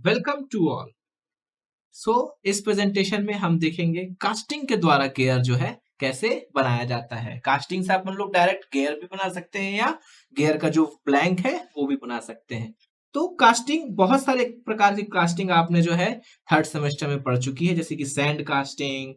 Welcome to all. इस presentation में हम देखेंगे कास्टिंग के द्वारा गियर जो है कैसे बनाया जाता है। कास्टिंग से अपन लोग डायरेक्ट गियर भी बना सकते हैं या गियर का जो ब्लैंक है वो भी बना सकते हैं। तो कास्टिंग बहुत सारे प्रकार की कास्टिंग आपने जो है थर्ड सेमेस्टर में पढ़ चुकी है, जैसे कि sand casting,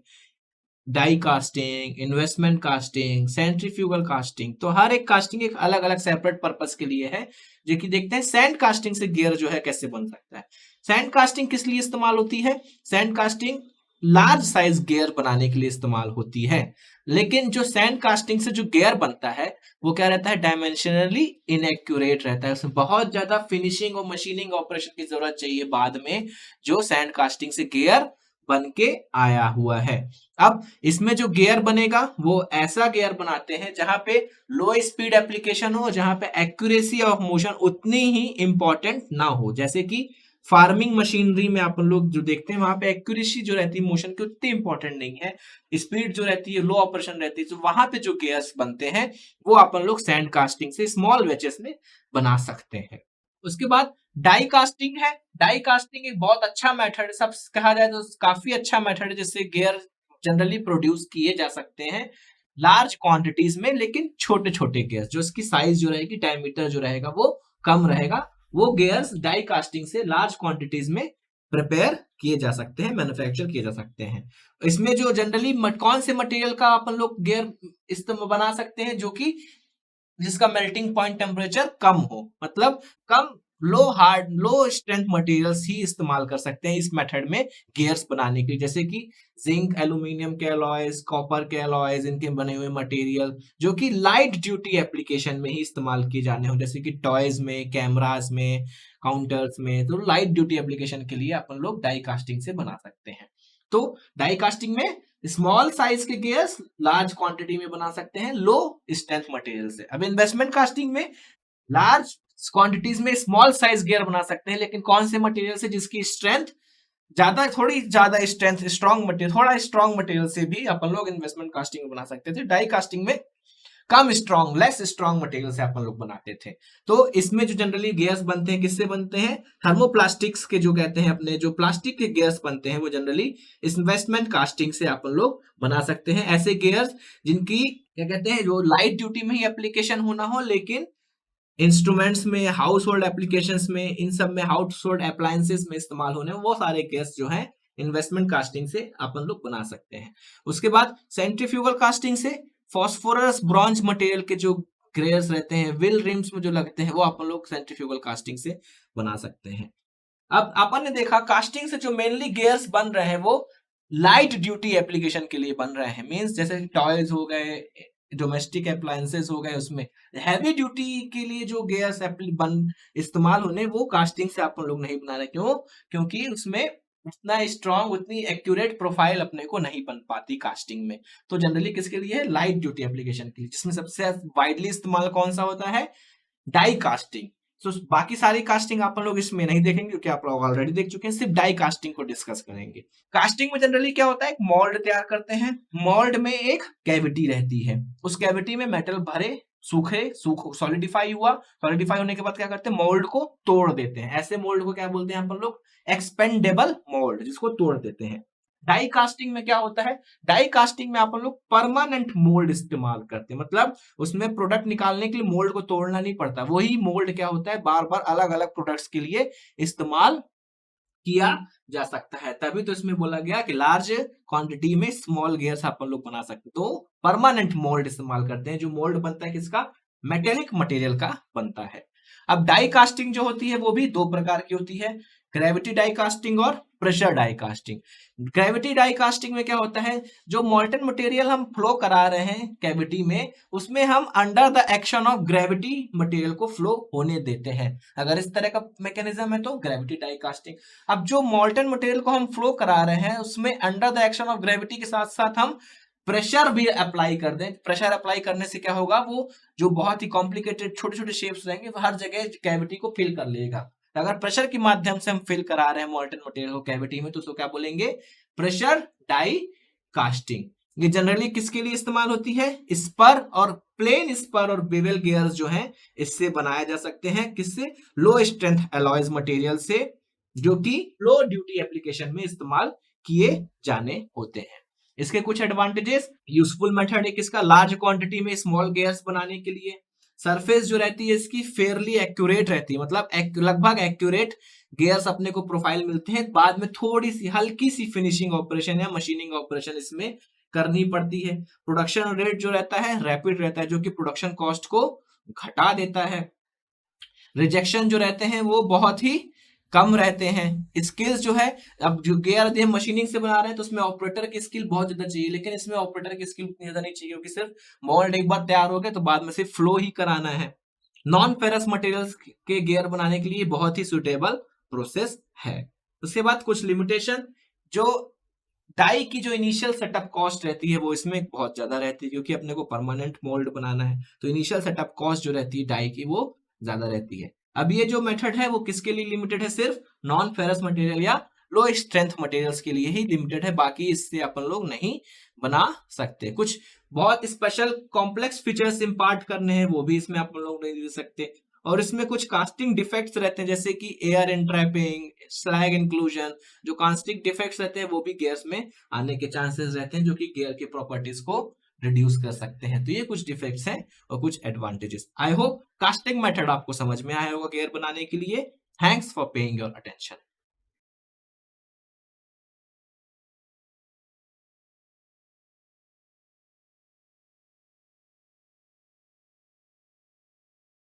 die casting, investment casting, centrifugal casting. तो हर एक कास्टिंग एक अलग अलग सेपरेट पर्पस के लिए है। जो कि देखते हैं सैंड कास्टिंग से गियर जो है कैसे बन सकता है। सैंड कास्टिंग किस लिए इस्तेमाल होती है? Sand casting large size gear बनाने के लिए इस्तेमाल होती है। लेकिन जो सैंड कास्टिंग से जो गियर बनता है वो क्या रहता है, डायमेंशनली इनएक्यूरेट रहता है। उसमें बहुत ज्यादा फिनिशिंग और मशीनिंग ऑपरेशन की जरूरत चाहिए बाद में, जो सैंड कास्टिंग से गियर बन के आया हुआ है। अब इसमें जो गियर बनेगा वो ऐसा गियर बनाते हैं जहां पे लो स्पीड एप्लीकेशन हो, जहां पे एक्यूरेसी ऑफ मोशन उतनी ही इंपॉर्टेंट ना हो। जैसे कि फार्मिंग मशीनरी में अपन लोग जो देखते हैं वहां पे एक्यूरेसी जो रहती है मोशन की उतनी इंपॉर्टेंट नहीं है, स्पीड जो रहती है लो ऑपरेशन रहती है। तो वहां पे जो गियर्स बनते हैं वो अपन लोग सैंड कास्टिंग से स्मॉल वेचेस में बना सकते हैं। उसके बाद डाई कास्टिंग है। डाई कास्टिंग एक बहुत अच्छा मेथड, सब कहा जाए तो काफी अच्छा मेथड है जिससे गियर जनरली प्रोड्यूस किए जा सकते हैं लार्ज क्वांटिटीज में, लेकिन छोटे छोटे गियर्स जो इसकी साइज जो रहेगी, डायमीटर जो रहेगा वो कम रहेगा, वो गियर्स डाई कास्टिंग से लार्ज क्वांटिटीज में प्रिपेयर किए जा सकते हैं, मैन्युफैक्चर किए जा सकते हैं। इसमें जो जनरली कौन से मटेरियल का अपन लोग गियर इस्तेमाल बना सकते हैं, जो कि जिसका मेल्टिंग पॉइंट टेम्परेचर कम हो, मतलब कम लो स्ट्रेंथ मटेरियल्स ही इस्तेमाल कर सकते हैं इस मेथड में गियर्स बनाने के लिए। जैसे कि जिंक, एल्यूमिनियम के अलॉयज, कॉपर के अलॉयज, इनके बने हुए मटेरियल जो कि लाइट ड्यूटी एप्लीकेशन में ही इस्तेमाल किए जाने हो, जैसे कि टॉयज में, कैमरास में, काउंटर्स में। तो लाइट ड्यूटी एप्लीकेशन के लिए अपन लोग डाई कास्टिंग से बना सकते हैं। तो डाई कास्टिंग में स्मॉल साइज के गियर्स लार्ज क्वांटिटी में बना सकते हैं लो स्ट्रेंथ मटेरियल से। अब इन्वेस्टमेंट कास्टिंग में लार्ज क्वांटिटीज में स्मॉल साइज गियर बना सकते हैं, लेकिन कौन से मटेरियल से जिसकी स्ट्रेंथ थोड़ी ज्यादा स्ट्रेंथ, स्ट्रॉन्ग मटेरियल, थोड़ा स्ट्रॉन्ग मटेरियल से भी अपन लोग इन्वेस्टमेंट कास्टिंग में बना सकते थे। डाई कास्टिंग में कम स्ट्रॉन्ग, लेस स्ट्रॉन्ग मटेरियल से अपन लोग बनाते थे। तो इसमें जो जनरली गियर्स बनते हैं किससे बनते हैं, थर्मोप्लास्टिक्स के जो कहते हैं, अपने जो प्लास्टिक के गियर्स बनते हैं वो जनरली इन्वेस्टमेंट कास्टिंग से अपन लोग बना सकते हैं। ऐसे गियर्स जिनकी क्या कहते हैं, जो लाइट ड्यूटी में ही एप्लीकेशन होना हो, लेकिन इंस्ट्रूमेंट्स में, हाउस होल्ड एप्लीकेशंस में, इन सब में, हाउस होल्ड अप्लायंसेस में इस्तेमाल होने वो सारे गियर्स जो है इन्वेस्टमेंट कास्टिंग से अपन लोग बना सकते हैं। उसके बाद सेंट्रीफ्यूगल कास्टिंग से फॉस्फोरस ब्रॉन्ज मटेरियल के जो गियर्स रहते हैं, व्हील रिम्स में जो लगते हैं, वो अपन लोग सेंट्रीफ्यूगल कास्टिंग से बना सकते हैं। अब अपन ने देखा कास्टिंग से जो मेनली गियर्स बन रहे हैं वो लाइट ड्यूटी एप्लीकेशन के लिए बन रहे हैं। मींस जैसे टॉयज हो गए, डोमेस्टिक अप्लायंसेस हो गए, उसमें हैवी ड्यूटी के लिए जो गियर्स बन इस्तेमाल होने वो कास्टिंग से अपन लोग नहीं बना रहे। क्यों? क्योंकि उसमें उतना स्ट्रॉन्ग, उतनी एक्यूरेट प्रोफाइल अपने को नहीं बन पाती कास्टिंग में। तो जनरली किसके लिए है? लाइट ड्यूटी एप्लीकेशन के लिए, जिसमें सबसे वाइडली इस्तेमाल कौन सा होता है? Die casting. तो बाकी सारी कास्टिंग आप लोग इसमें नहीं देखेंगे क्योंकि आप लोग ऑलरेडी देख चुके हैं, सिर्फ डाई कास्टिंग को डिस्कस करेंगे। कास्टिंग में जनरली क्या होता है, एक मोल्ड तैयार करते हैं। मोल्ड में एक कैविटी रहती है, उस कैविटी में मेटल भरे, सॉलिडिफाई हुआ, सॉलिडिफाई होने के बाद क्या करते हैं, मोल्ड को तोड़ देते हैं। ऐसे मोल्ड को क्या बोलते हैं अपन लोग? एक्सपेंडेबल मोल्ड, जिसको तोड़ देते हैं। डाई कास्टिंग में क्या होता है, डाई कास्टिंग में अपन लोग परमानेंट मोल्ड इस्तेमाल करते हैं, मतलब उसमें प्रोडक्ट निकालने के लिए मोल्ड को तोड़ना नहीं पड़ता। वही मोल्ड क्या होता है, बार बार अलग अलग प्रोडक्ट्स के लिए इस्तेमाल किया जा सकता है। तभी तो इसमें बोला गया कि लार्ज क्वांटिटी में स्मॉल गियर्स अपन लोग बना सकते हैं। तो परमानेंट मोल्ड इस्तेमाल करते हैं। जो मोल्ड बनता है किसका? मेटेलिक मटेरियल का बनता है। अब डाई कास्टिंग जो होती है वो भी दो प्रकार की होती है, ग्रेविटी डाई कास्टिंग और pressure die casting. Gravity die casting में क्या होता है, जो मोल्टन मटेरियल हम फ्लो करा रहे हैं कैविटी में, उसमें हम under the action of gravity material को फ्लो होने देते हैं। अगर इस तरह का मैकेनिज्म है तो ग्रेविटी डाई कास्टिंग। अब जो मोल्टन मटेरियल को हम फ्लो करा रहे हैं उसमें under the action of gravity के साथ साथ हम प्रेशर भी अप्लाई कर दें। प्रेशर अप्लाई करने से क्या होगा, वो जो बहुत ही कॉम्प्लिकेटेड छोटे छोटे शेप्स रहेंगे वो हर जगह कैविटी को फिल कर लेगा। अगर प्रेशर के माध्यम से हम फिल करा रहे हैं मोल्टन मटेरियल को कैविटी में, तो उसको क्या बोलेंगे? Pressure die casting. ये जनरली किसके लिए इस्तेमाल होती है? स्पर और प्लेन स्पर और बेवल गियर्स जो हैं इससे बनाया जा सकते हैं। किससे? लो स्ट्रेंथ एलॉयज मटेरियल से, जो कि लो ड्यूटी एप्लीकेशन में इस्तेमाल किए जाने होते हैं। इसके कुछ एडवांटेजेस, यूजफुल मेथड है किसका, लार्ज क्वांटिटी में स्मॉल गेयर्स बनाने के लिए। सरफेस जो रहती है इसकी फेयरली एक्यूरेट रहती है, मतलब लगभग एक्यूरेट गेयर्स अपने को प्रोफाइल मिलते हैं। बाद में थोड़ी सी हल्की सी फिनिशिंग ऑपरेशन या मशीनिंग ऑपरेशन इसमें करनी पड़ती है। प्रोडक्शन रेट जो रहता है रैपिड रहता है, जो कि प्रोडक्शन कॉस्ट को घटा देता है। रिजेक्शन जो रहते हैं वो बहुत ही कम रहते हैं। स्किल्स जो है, अब जो गियर हम मशीनिंग से बना रहे हैं तो उसमें ऑपरेटर की स्किल बहुत ज्यादा चाहिए, लेकिन इसमें ऑपरेटर की स्किल उतनी ज्यादा नहीं चाहिए, क्योंकि सिर्फ मोल्ड एक बार तैयार हो गया तो बाद में सिर्फ फ्लो ही कराना है। नॉन फेरस मटेरियल्स के गियर बनाने के लिए बहुत ही सुटेबल प्रोसेस है। उसके बाद कुछ लिमिटेशन, जो डाई की जो इनिशियल सेटअप कॉस्ट रहती है वो इसमें बहुत ज्यादा रहती है, क्योंकि अपने को परमानेंट मोल्ड बनाना है, तो इनिशियल सेटअप कॉस्ट जो रहती है डाई की वो ज्यादा रहती है। अब ये जो मेथड है वो किसके लिए लिमिटेड है, सिर्फ नॉन फेरस मटेरियल या लो स्ट्रेंथ मटेरियल्स के लिए ही लिमिटेड है, बाकी इससे अपन लोग नहीं बना सकते। कुछ बहुत स्पेशल कॉम्प्लेक्स फीचर्स इंपार्ट करने हैं वो भी इसमें अपन लोग नहीं दे सकते। और इसमें कुछ कास्टिंग डिफेक्ट्स रहते हैं, जैसे कि एयर एंट्रैपिंग, स्लैग इंक्लूजन, जो कास्टिंग डिफेक्ट्स रहते हैं वो भी गियर्स में आने के चांसेस रहते हैं, जो कि गियर की प्रॉपर्टीज को रिड्यूस कर सकते हैं। तो ये कुछ डिफेक्ट्स हैं और कुछ advantages. I hope casting method आपको समझ में आया होगा गियर बनाने के लिए। Thanks for paying your attention.